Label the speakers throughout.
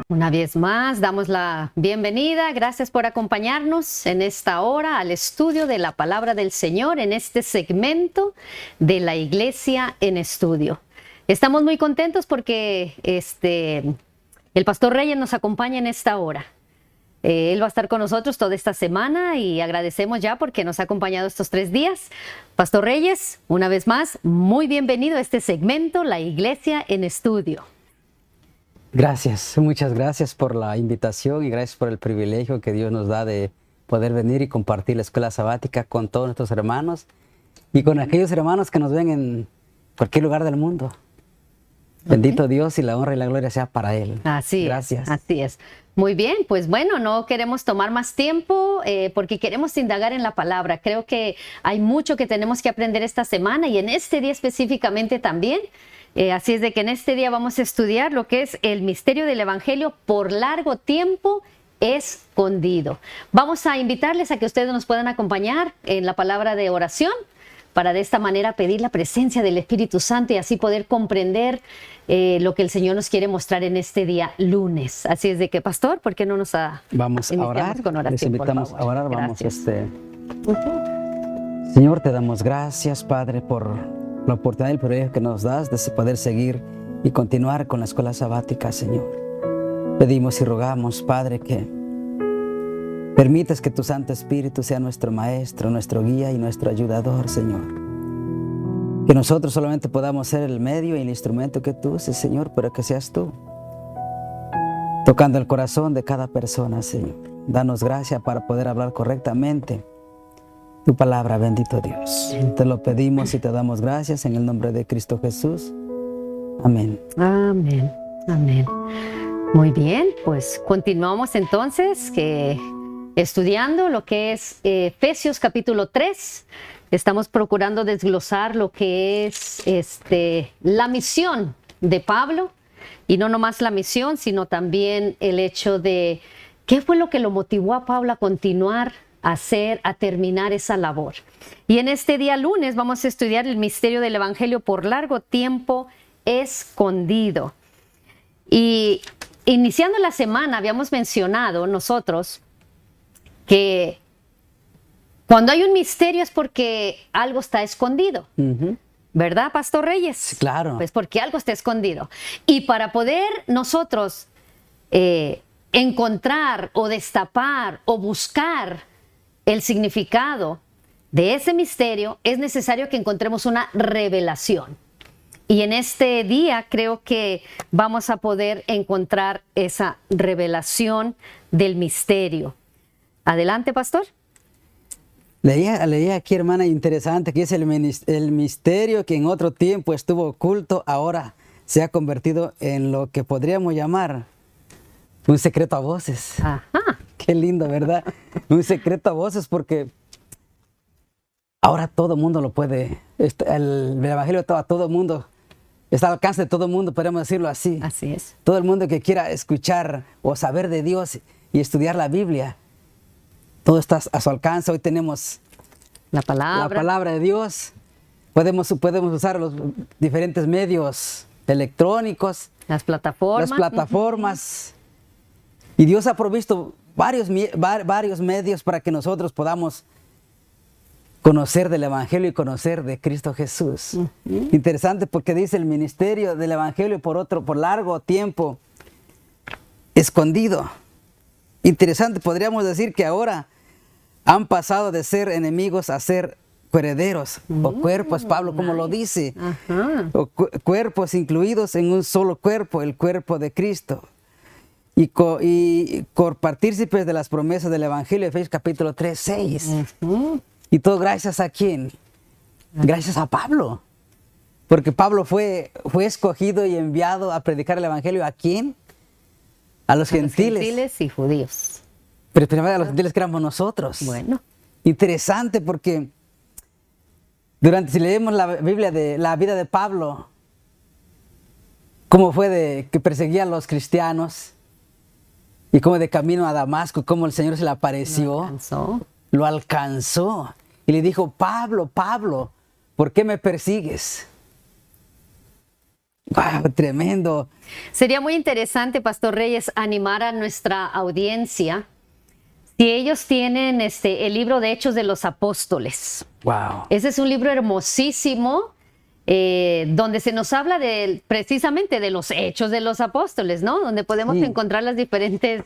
Speaker 1: Una vez más, damos la bienvenida. Gracias por acompañarnos en esta hora al estudio de la palabra del Señor en este segmento de la Iglesia en Estudio. Estamos muy contentos porque el Pastor Reyes nos acompaña en esta hora. Él va a estar con nosotros toda esta semana y agradecemos ya porque nos ha acompañado estos 3 días. Pastor Reyes, una vez más, muy bienvenido a este segmento, la Iglesia en Estudio.
Speaker 2: Gracias, muchas gracias por la invitación y gracias por el privilegio que Dios nos da de poder venir y compartir la escuela sabática con todos nuestros hermanos y con aquellos hermanos que nos ven en cualquier lugar del mundo. Bendito Dios y la honra y la gloria sea para Él.
Speaker 1: Así
Speaker 2: Gracias.
Speaker 1: Así es. Muy bien, pues bueno, no queremos tomar más tiempo porque queremos indagar en la palabra. Creo que hay mucho que tenemos que aprender esta semana y en este día específicamente también. Así es de que en este día vamos a estudiar lo que es el misterio del Evangelio por largo tiempo escondido. Vamos a invitarles a que ustedes nos puedan acompañar en la palabra de oración para de esta manera pedir la presencia del Espíritu Santo y así poder comprender lo que el Señor nos quiere mostrar en este día lunes. Así es de que, Pastor, ¿por qué no nos
Speaker 2: Vamos a orar?
Speaker 1: con oración,
Speaker 2: Les invitamos
Speaker 1: por
Speaker 2: a
Speaker 1: favor?
Speaker 2: orar. Vamos,
Speaker 1: Gracias.
Speaker 2: Señor, te damos gracias, Padre, por la oportunidad y el privilegio que nos das de poder seguir y continuar con la escuela sabática, Señor. Pedimos y rogamos, Padre, que permitas que tu Santo Espíritu sea nuestro Maestro, nuestro guía y nuestro ayudador, Señor. Que nosotros solamente podamos ser el medio y el instrumento que tú uses, Señor, pero que seas tú, tocando el corazón de cada persona, Señor. Danos gracia para poder hablar correctamente tu palabra, bendito Dios. Te lo pedimos y te damos gracias en el nombre de Cristo Jesús. Amén.
Speaker 1: Amén. Amén. Muy bien, pues continuamos entonces estudiando lo que es Efesios capítulo 3. Estamos procurando desglosar lo que es la misión de Pablo, y no nomás la misión, sino también el hecho de qué fue lo que lo motivó a Pablo a continuar a terminar esa labor. Y en este día lunes vamos a estudiar el misterio del Evangelio por largo tiempo escondido. Y iniciando la semana habíamos mencionado nosotros que cuando hay un misterio es porque algo está escondido. ¿Verdad, Pastor Reyes?
Speaker 2: Sí, claro.
Speaker 1: Pues porque algo está escondido. Y para poder nosotros encontrar o destapar o buscar el significado de ese misterio, es necesario que encontremos una revelación. Y en este día creo que vamos a poder encontrar esa revelación del misterio. Adelante, Pastor.
Speaker 2: Leía aquí, hermana, interesante, que es el misterio que en otro tiempo estuvo oculto, ahora se ha convertido en lo que podríamos llamar un secreto a voces.
Speaker 1: Ajá.
Speaker 2: Qué lindo, ¿verdad? Un secreto a voces, porque ahora todo el mundo lo puede. El Evangelio está a todo el mundo. Está al alcance de todo el mundo, podemos decirlo así.
Speaker 1: Así es.
Speaker 2: Todo el mundo que quiera escuchar o saber de Dios y estudiar la Biblia, todo está a su alcance. Hoy tenemos
Speaker 1: La
Speaker 2: la palabra de Dios. Podemos usar los diferentes medios electrónicos,
Speaker 1: las plataformas.
Speaker 2: Y Dios ha provisto varios medios para que nosotros podamos conocer del Evangelio y conocer de Cristo Jesús. Interesante, porque dice el ministerio del Evangelio por largo tiempo escondido. Interesante, podríamos decir que ahora han pasado de ser enemigos a ser coherederos o cuerpos, Pablo como lo dice, o cuerpos incluidos en un solo cuerpo, el cuerpo de Cristo. Y partícipes de las promesas del Evangelio, Efesios capítulo 3, 6. Y todo gracias a ¿quién? Gracias a Pablo. Porque Pablo fue escogido y enviado a predicar el Evangelio ¿a quién? A los gentiles.
Speaker 1: Gentiles y judíos.
Speaker 2: Pero primero a los gentiles que éramos nosotros.
Speaker 1: Bueno.
Speaker 2: Interesante, porque si leemos la Biblia de la vida de Pablo, cómo fue que perseguía a los cristianos y cómo de camino a Damasco, cómo el Señor se le apareció, lo alcanzó y le dijo: Pablo, Pablo, ¿por qué me persigues? Wow, tremendo.
Speaker 1: Sería muy interesante, Pastor Reyes, animar a nuestra audiencia si ellos tienen el libro de Hechos de los Apóstoles.
Speaker 2: Wow.
Speaker 1: Ese es un libro hermosísimo donde se nos habla precisamente de los hechos de los apóstoles, ¿no? Donde podemos encontrar las diferentes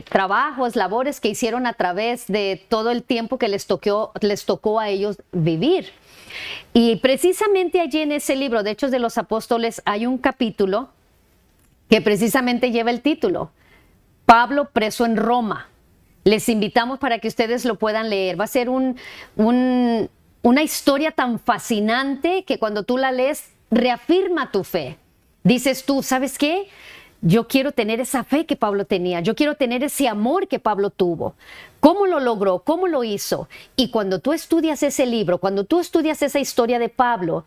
Speaker 1: trabajos, labores que hicieron a través de todo el tiempo que les tocó a ellos vivir. Y precisamente allí en ese libro de Hechos de los Apóstoles hay un capítulo que precisamente lleva el título, Pablo preso en Roma. Les invitamos para que ustedes lo puedan leer. Va a ser una historia tan fascinante que cuando tú la lees, reafirma tu fe. Dices tú, ¿sabes qué? Yo quiero tener esa fe que Pablo tenía. Yo quiero tener ese amor que Pablo tuvo. ¿Cómo lo logró? ¿Cómo lo hizo? Y cuando tú estudias ese libro, cuando tú estudias esa historia de Pablo,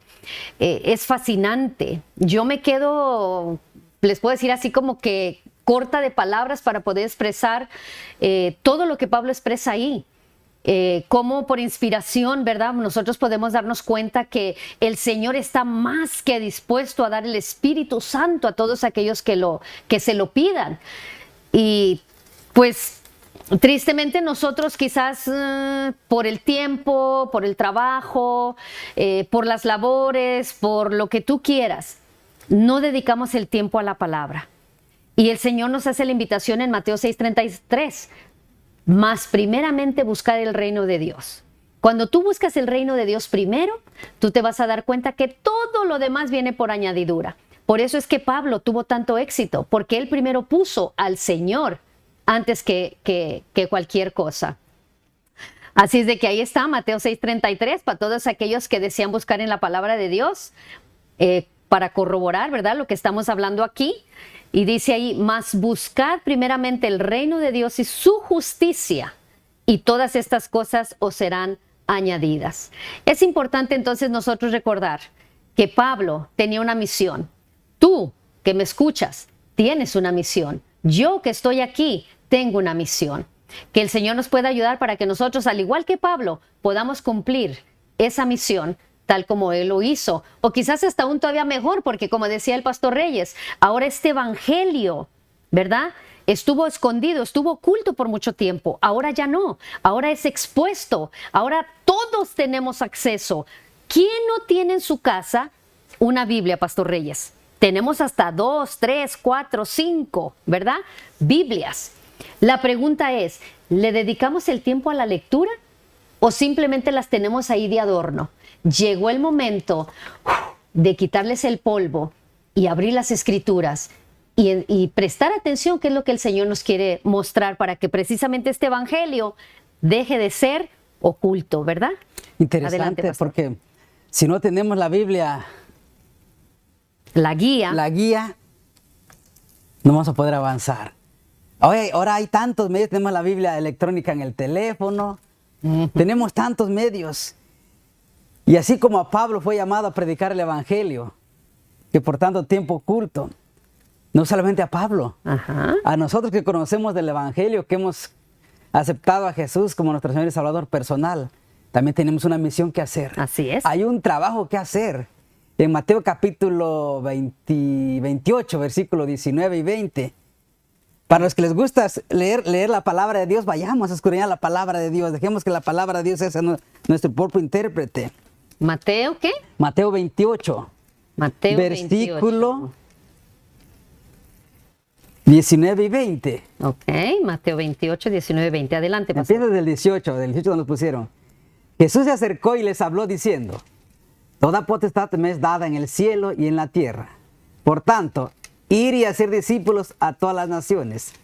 Speaker 1: es fascinante. Yo me quedo, les puedo decir así como que corta de palabras para poder expresar todo lo que Pablo expresa ahí. Cómo por inspiración, ¿verdad? Nosotros podemos darnos cuenta que el Señor está más que dispuesto a dar el Espíritu Santo a todos aquellos que se lo pidan. Y pues tristemente nosotros quizás por el tiempo, por el trabajo, por las labores, por lo que tú quieras, no dedicamos el tiempo a la palabra. Y el Señor nos hace la invitación en Mateo 6:33. Mas primeramente buscar el reino de Dios. Cuando tú buscas el reino de Dios primero, tú te vas a dar cuenta que todo lo demás viene por añadidura. Por eso es que Pablo tuvo tanto éxito, porque él primero puso al Señor antes que cualquier cosa. Así es de que ahí está Mateo 6:33 para todos aquellos que desean buscar en la palabra de Dios para corroborar, ¿verdad? Lo que estamos hablando aquí. Y dice ahí, mas buscad primeramente el reino de Dios y su justicia, y todas estas cosas os serán añadidas. Es importante entonces nosotros recordar que Pablo tenía una misión. Tú que me escuchas, tienes una misión. Yo que estoy aquí, tengo una misión. Que el Señor nos pueda ayudar para que nosotros, al igual que Pablo, podamos cumplir esa misión tal como él lo hizo, o quizás hasta aún todavía mejor, porque como decía el Pastor Reyes, ahora este evangelio, ¿verdad? Estuvo escondido, estuvo oculto por mucho tiempo, ahora ya no, ahora es expuesto, ahora todos tenemos acceso. ¿Quién no tiene en su casa una Biblia, Pastor Reyes? Tenemos hasta 2, 3, 4, 5, ¿verdad? Biblias. La pregunta es, ¿le dedicamos el tiempo a la lectura o simplemente las tenemos ahí de adorno? Llegó el momento de quitarles el polvo y abrir las escrituras y prestar atención qué es lo que el Señor nos quiere mostrar para que precisamente este evangelio deje de ser oculto, ¿verdad?
Speaker 2: Interesante. Adelante, porque si no tenemos la Biblia,
Speaker 1: la guía,
Speaker 2: no vamos a poder avanzar. Ahora hay tantos medios, tenemos la Biblia electrónica en el teléfono, tenemos tantos medios. Y así como a Pablo fue llamado a predicar el evangelio, que por tanto tiempo oculto, no solamente a Pablo, a nosotros que conocemos del evangelio, que hemos aceptado a Jesús como nuestro Señor y Salvador personal, también tenemos una misión que hacer.
Speaker 1: Así es.
Speaker 2: Hay un trabajo que hacer. En Mateo capítulo 28, versículos 19 y 20. Para los que les gusta leer la palabra de Dios, vayamos a escudriñar la palabra de Dios. Dejemos que la palabra de Dios sea nuestro propio intérprete.
Speaker 1: ¿Mateo qué?
Speaker 2: Mateo 28.
Speaker 1: Mateo
Speaker 2: versículo 19 y 20.
Speaker 1: Ok, Mateo 28, 19 y 20. Adelante, pastor.
Speaker 2: Empieza del 18 donde nos pusieron. Jesús se acercó y les habló diciendo, toda potestad me es dada en el cielo y en la tierra. Por tanto, ir y hacer discípulos a todas las naciones,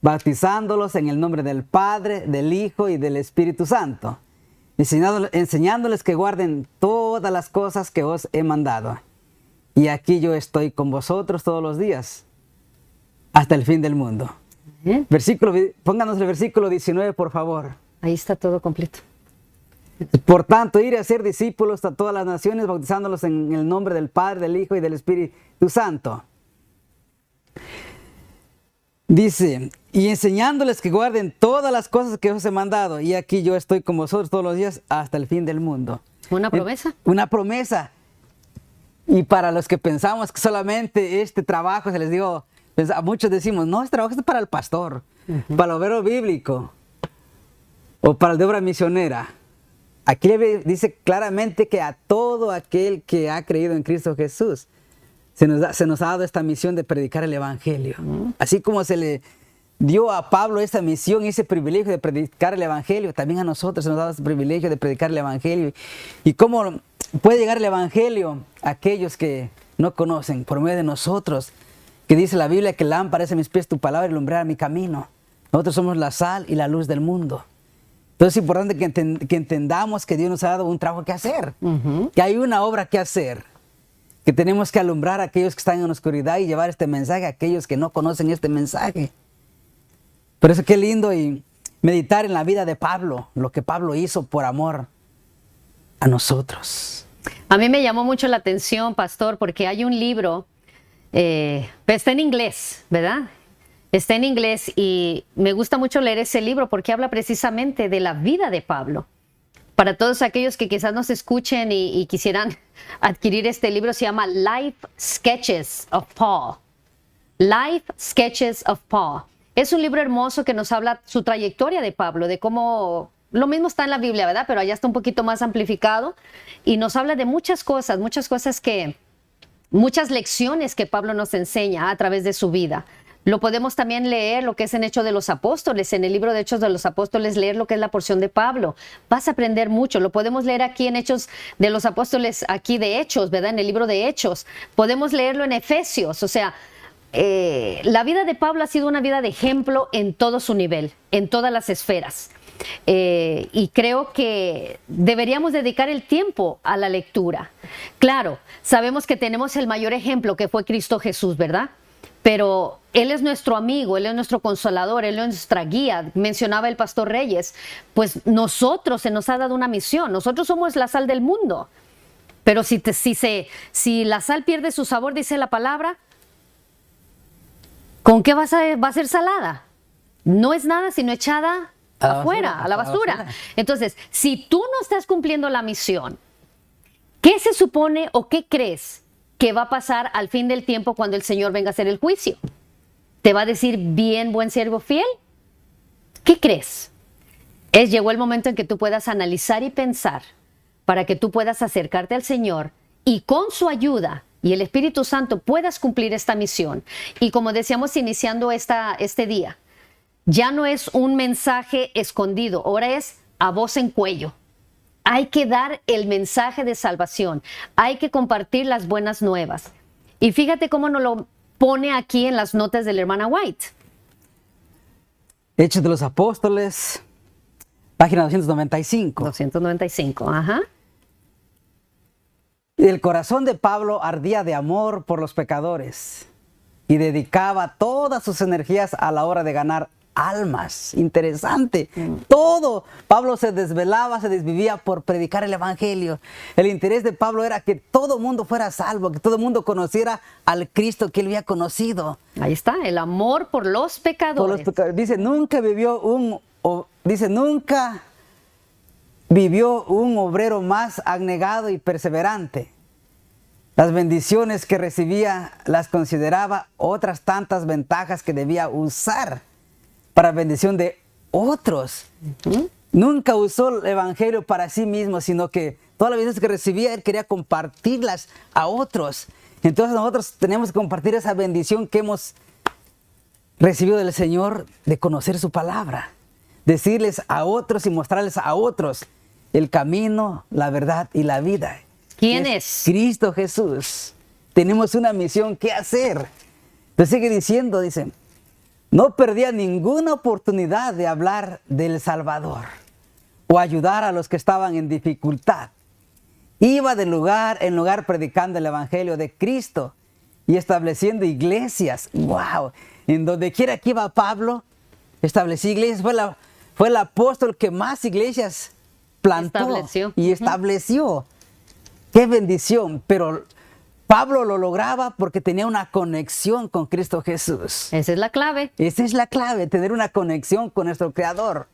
Speaker 2: bautizándolos en el nombre del Padre, del Hijo y del Espíritu Santo, enseñándoles que guarden todas las cosas que os he mandado. Y aquí yo estoy con vosotros todos los días, hasta el fin del mundo. Pónganos el versículo 19, por favor.
Speaker 1: Ahí está todo completo.
Speaker 2: Por tanto, ir a hacer discípulos a todas las naciones, bautizándolos en el nombre del Padre, del Hijo y del Espíritu Santo. Dice, y enseñándoles que guarden todas las cosas que os he mandado, y aquí yo estoy con vosotros todos los días hasta el fin del mundo.
Speaker 1: ¿Una promesa?
Speaker 2: Una promesa. Y para los que pensamos que solamente este trabajo se les dio, pues a muchos decimos, no, este trabajo es para el pastor, para el obrero bíblico o para el de obra misionera. Aquí dice claramente que a todo aquel que ha creído en Cristo Jesús se nos ha dado esta misión de predicar el Evangelio. Así como se le dio a Pablo esta misión y ese privilegio de predicar el Evangelio, también a nosotros se nos ha dado ese privilegio de predicar el Evangelio. ¿Y cómo puede llegar el Evangelio a aquellos que no conocen? Por medio de nosotros, que dice la Biblia que lámpara es a mis pies tu palabra y lumbrera mi camino. Nosotros somos la sal y la luz del mundo. Entonces es importante que entendamos que Dios nos ha dado un trabajo que hacer, que hay una obra que hacer, que tenemos que alumbrar a aquellos que están en la oscuridad y llevar este mensaje a aquellos que no conocen este mensaje. Por eso qué lindo y meditar en la vida de Pablo, lo que Pablo hizo por amor a nosotros.
Speaker 1: A mí me llamó mucho la atención, pastor, porque hay un libro, está en inglés, ¿verdad? Está en inglés y me gusta mucho leer ese libro porque habla precisamente de la vida de Pablo. Para todos aquellos que quizás nos escuchen y quisieran adquirir este libro, se llama Life Sketches of Paul. Life Sketches of Paul. Es un libro hermoso que nos habla su trayectoria de Pablo, de cómo, lo mismo está en la Biblia, ¿verdad? Pero allá está un poquito más amplificado y nos habla de muchas cosas muchas lecciones que Pablo nos enseña a través de su vida. Lo podemos también leer lo que es en Hechos de los Apóstoles, en el libro de Hechos de los Apóstoles, leer lo que es la porción de Pablo. Vas a aprender mucho. Lo podemos leer aquí en Hechos de los Apóstoles, aquí de Hechos, ¿verdad? En el libro de Hechos. Podemos leerlo en Efesios, o sea, la vida de Pablo ha sido una vida de ejemplo en todo su nivel, en todas las esferas. Y creo que deberíamos dedicar el tiempo a la lectura. Claro, sabemos que tenemos el mayor ejemplo que fue Cristo Jesús, ¿verdad? Pero Él es nuestro amigo, Él es nuestro consolador, Él es nuestra guía. Mencionaba el pastor Reyes, pues nosotros se nos ha dado una misión. Nosotros somos la sal del mundo. Pero si la sal pierde su sabor, dice la palabra, ¿con qué va a ser salada? No es nada sino echada afuera, a la basura. Entonces, si tú no estás cumpliendo la misión, ¿qué se supone o qué crees que va a pasar al fin del tiempo cuando el Señor venga a hacer el juicio? ¿Te va a decir, bien, buen siervo fiel? ¿Qué crees? Llegó el momento en que tú puedas analizar y pensar para que tú puedas acercarte al Señor y con su ayuda y el Espíritu Santo puedas cumplir esta misión. Y como decíamos iniciando este día, ya no es un mensaje escondido, ahora es a voz en cuello. Hay que dar el mensaje de salvación, hay que compartir las buenas nuevas. Y fíjate cómo nos lo pone aquí en las notas de la hermana White.
Speaker 2: Hechos de los Apóstoles, página 295.
Speaker 1: 295, ajá.
Speaker 2: El corazón de Pablo ardía de amor por los pecadores y dedicaba todas sus energías a la hora de ganar almas. Interesante. Todo. Pablo se desvelaba, se desvivía por predicar el Evangelio. El interés de Pablo era que todo mundo fuera salvo, que todo mundo conociera al Cristo que él había conocido.
Speaker 1: Ahí está, el amor por los pecadores.
Speaker 2: Dice, nunca vivió un obrero más abnegado y perseverante. Las bendiciones que recibía las consideraba otras tantas ventajas que debía usar para bendición de otros. Nunca usó el Evangelio para sí mismo, sino que todas las bendiciones que recibía, él quería compartirlas a otros. Entonces nosotros tenemos que compartir esa bendición que hemos recibido del Señor de conocer su palabra. Decirles a otros y mostrarles a otros el camino, la verdad y la vida.
Speaker 1: ¿Quién es?
Speaker 2: Cristo Jesús. Tenemos una misión que hacer. Pero sigue diciendo, dice, no perdía ninguna oportunidad de hablar del Salvador o ayudar a los que estaban en dificultad. Iba de lugar en lugar predicando el Evangelio de Cristo y estableciendo iglesias. ¡Wow! En donde quiera que iba Pablo, estableció iglesias. Fue el apóstol que más iglesias plantó y estableció. ¡Qué bendición! Pero Pablo lo lograba porque tenía una conexión con Cristo Jesús.
Speaker 1: Esa es la clave.
Speaker 2: Esa es la clave, tener una conexión con nuestro Creador.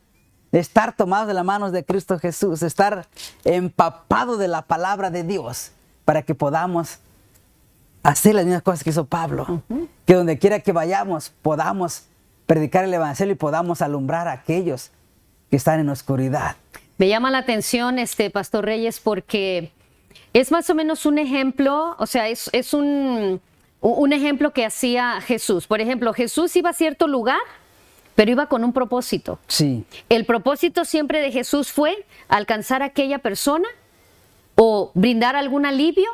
Speaker 2: Estar tomados de las manos de Cristo Jesús, estar empapado de la palabra de Dios para que podamos hacer las mismas cosas que hizo Pablo. Que donde quiera que vayamos podamos predicar el evangelio y podamos alumbrar a aquellos que están en oscuridad.
Speaker 1: Me llama la atención, Pastor Reyes, porque es más o menos un ejemplo, o sea, es un ejemplo que hacía Jesús. Por ejemplo, Jesús iba a cierto lugar, pero iba con un propósito.
Speaker 2: Sí.
Speaker 1: El propósito siempre de Jesús fue alcanzar a aquella persona o brindar algún alivio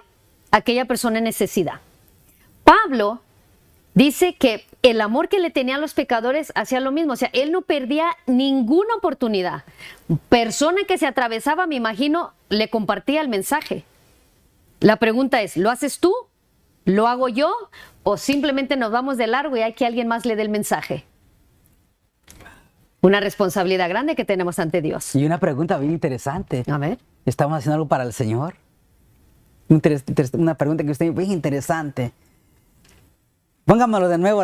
Speaker 1: a aquella persona en necesidad. Pablo dice que el amor que le tenía a los pecadores hacía lo mismo, o sea, él no perdía ninguna oportunidad. Persona que se atravesaba, me imagino, le compartía el mensaje. La pregunta es, ¿lo haces tú? ¿Lo hago yo? ¿O simplemente nos vamos de largo y hay que alguien más le dé el mensaje? Una responsabilidad grande que tenemos ante Dios.
Speaker 2: Y una pregunta bien interesante.
Speaker 1: A ver.
Speaker 2: ¿Estamos haciendo algo para el Señor? Una pregunta que usted es bien interesante. Póngamelo de nuevo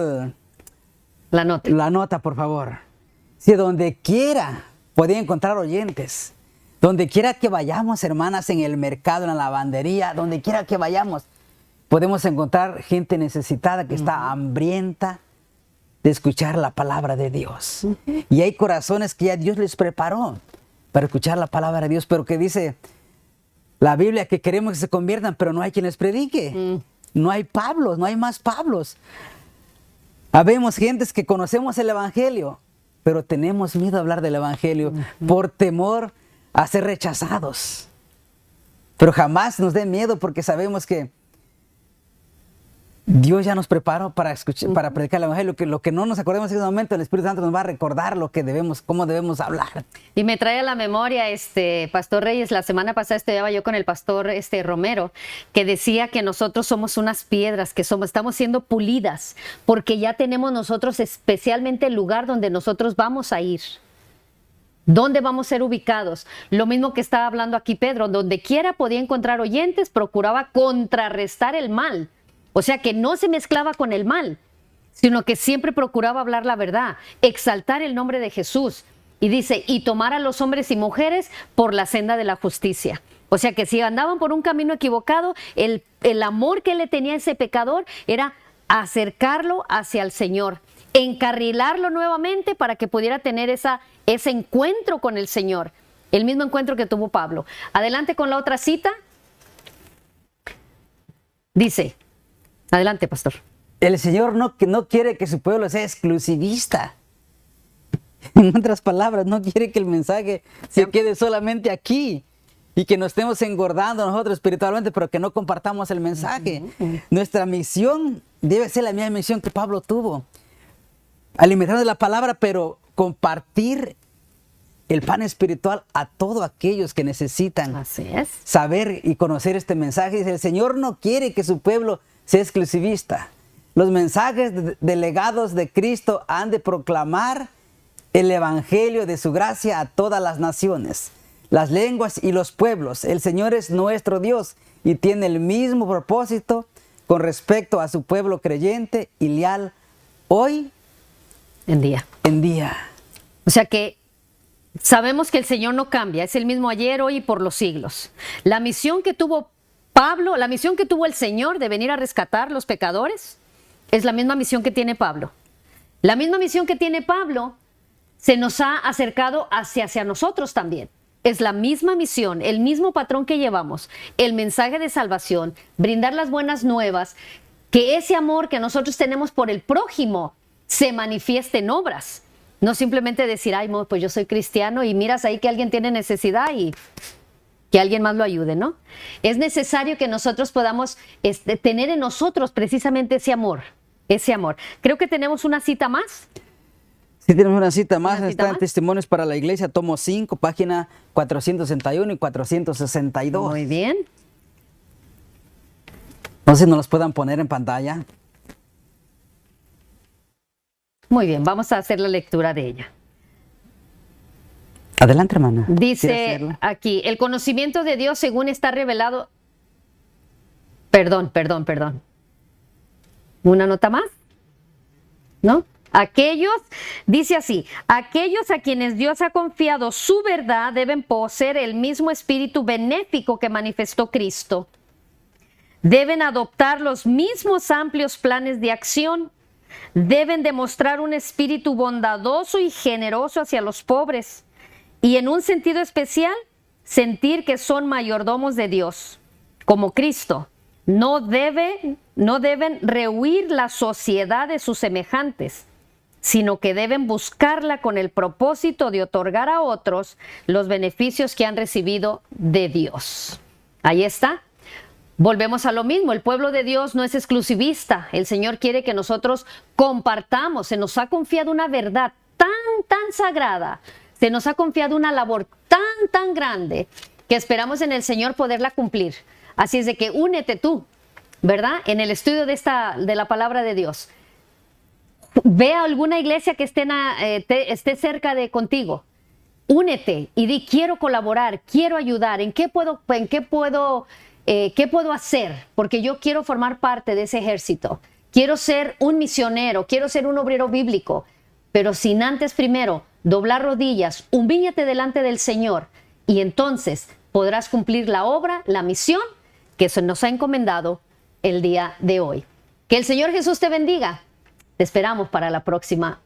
Speaker 2: la nota, por favor. Si donde quiera podía encontrar oyentes, donde quiera que vayamos, hermanas, en el mercado, en la lavandería, donde quiera que vayamos, podemos encontrar gente necesitada que está hambrienta de escuchar la palabra de Dios. Y hay corazones que ya Dios les preparó para escuchar la palabra de Dios, pero que dice la Biblia que queremos que se conviertan, pero no hay quien les predique. No hay Pablos, no hay más Pablos. Habemos gentes que conocemos el Evangelio, pero tenemos miedo a hablar del Evangelio por temor a ser rechazados. Pero jamás nos dé miedo porque sabemos que Dios ya nos preparó para escuchar, para predicar el Evangelio. Que lo que no nos acordemos en ese momento, el Espíritu Santo nos va a recordar lo que debemos, cómo debemos hablar.
Speaker 1: Y me trae a la memoria, Pastor Reyes, la semana pasada estudiaba yo con el Pastor Romero, que decía que nosotros somos unas piedras, que estamos siendo pulidas, porque ya tenemos nosotros especialmente el lugar donde nosotros vamos a ir. ¿Dónde vamos a ser ubicados? Lo mismo que estaba hablando aquí Pedro, donde quiera podía encontrar oyentes, procuraba contrarrestar el mal. O sea, que no se mezclaba con el mal, sino que siempre procuraba hablar la verdad, exaltar el nombre de Jesús. Y dice, y tomar a los hombres y mujeres por la senda de la justicia. O sea, que si andaban por un camino equivocado, el amor que le tenía a ese pecador era acercarlo hacia el Señor, encarrilarlo nuevamente para que pudiera tener ese encuentro con el Señor. El mismo encuentro que tuvo Pablo. Adelante con la otra cita. Dice... Adelante, pastor.
Speaker 2: El Señor no quiere que su pueblo sea exclusivista. En otras palabras, no quiere que el mensaje se quede solamente aquí y que nos estemos engordando nosotros espiritualmente, pero que no compartamos el mensaje. Nuestra misión debe ser la misma misión que Pablo tuvo. Alimentarnos de la palabra, pero compartir el pan espiritual a todos aquellos que necesitan saber y conocer este mensaje. Dice, el Señor no quiere que su pueblo sea exclusivista. Los mensajes delegados de Cristo han de proclamar el evangelio de su gracia a todas las naciones, las lenguas y los pueblos. El Señor es nuestro Dios y tiene el mismo propósito con respecto a su pueblo creyente y leal hoy
Speaker 1: en día. O sea que sabemos que el Señor no cambia, es el mismo ayer, hoy y por los siglos. La misión que tuvo Pablo, la misión que tuvo el Señor de venir a rescatar los pecadores, es la misma misión que tiene Pablo. La misma misión que tiene Pablo se nos ha acercado hacia nosotros también. Es la misma misión, el mismo patrón que llevamos, el mensaje de salvación, brindar las buenas nuevas, que ese amor que nosotros tenemos por el prójimo se manifieste en obras. No simplemente decir, ay, pues yo soy cristiano y miras ahí que alguien tiene necesidad y que alguien más lo ayude, ¿no? Es necesario que nosotros podamos tener en nosotros precisamente ese amor. Creo que tenemos una cita más.
Speaker 2: Sí, tenemos una cita más. Está en Testimonios para la Iglesia, tomo 5, página 461 y 462.
Speaker 1: Muy bien.
Speaker 2: No sé si nos los puedan poner en pantalla.
Speaker 1: Muy bien, vamos a hacer la lectura de ella.
Speaker 2: Adelante, hermana.
Speaker 1: Dice aquí, el conocimiento de Dios según está revelado... Perdón. ¿Una nota más? ¿No? Dice así, aquellos a quienes Dios ha confiado su verdad deben poseer el mismo espíritu benéfico que manifestó Cristo. Deben adoptar los mismos amplios planes de acción. Deben demostrar un espíritu bondadoso y generoso hacia los pobres. Y en un sentido especial, sentir que son mayordomos de Dios, como Cristo. No deben rehuir la sociedad de sus semejantes, sino que deben buscarla con el propósito de otorgar a otros los beneficios que han recibido de Dios. Ahí está. Volvemos a lo mismo, el pueblo de Dios no es exclusivista. El Señor quiere que nosotros compartamos. Se nos ha confiado una verdad tan sagrada. Se nos ha confiado una labor tan grande que esperamos en el Señor poderla cumplir. Así es de que únete tú, ¿verdad? En el estudio de la palabra de Dios. Ve a alguna iglesia que esté cerca de contigo. Únete y di, quiero colaborar, quiero ayudar. ¿Qué puedo hacer? Porque yo quiero formar parte de ese ejército. Quiero ser un misionero, quiero ser un obrero bíblico. Pero sin antes primero doblar rodillas, humíllate delante del Señor y entonces podrás cumplir la obra, la misión que se nos ha encomendado el día de hoy. Que el Señor Jesús te bendiga. Te esperamos para la próxima